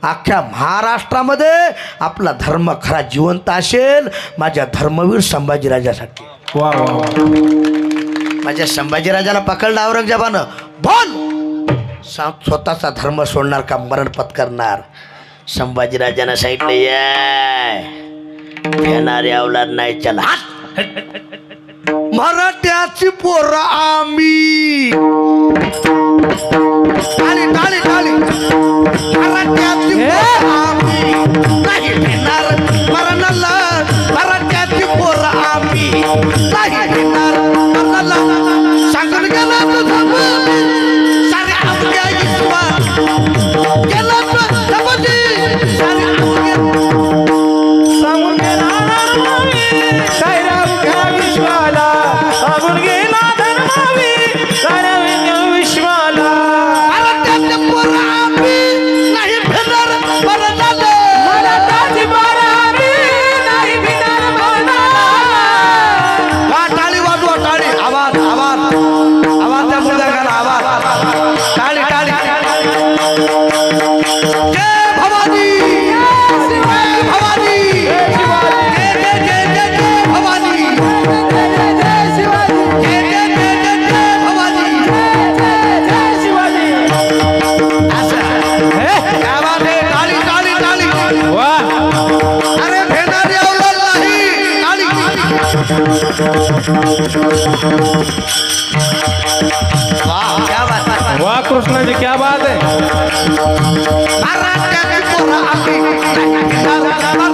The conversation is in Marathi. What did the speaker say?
अख्ख्या महाराष्ट्रामध्ये आपला धर्म खरा जिवंत असेल माझ्या धर्मवीर संभाजीराजासाठी। वा वा माझ्या संभाजीराजाला पकडलं औरंगजेबानं, बोल स्वतःचा धर्म सोडणार का मरण पत्करणार? संभाजीराजानं सांगितलं येणारे अवलाद नाही, चला मराठ्याची पोरं आम्ही, टाळी टाळी टाळी, मराठ्याची पोरं आम्ही नाही भेटणार मरणाला, मराठ्याची पोरं आम्ही नाही भेटणार मरणाला, सांगून गेला तुझा सारे अवघ्या विश्वास गेला तुझी सारे अवघ्या सांगून गेला साऱ्या अवघ्या विश्वाला, सांगून गेला धर्मावी साऱ्या विश्वाला, मराठ्याची पोरं आम्ही नाही भेटणार मरणाला, मराठाची पोरं आम्ही नाही भेटणार मरणाला। टाळी वाजवा, टाळी, आवाज आवाज आवाज त्या मुलगा आवाज, टाळी टाळी, जय भवानी जय भवानी जय जय जय जय जय भवानी जय जय जय शिवाजी जय जय जय जय भवानी जय शिवाजी। असं आवाज आहे, टाळी टाळी टाळी, वा अरे भेटणारी अवलाद नाही, टाळी वाह क्या बात है, वाह कृष्णा जी क्या बात है। मराठ्याची पोरं आम्ही नाही भेटणार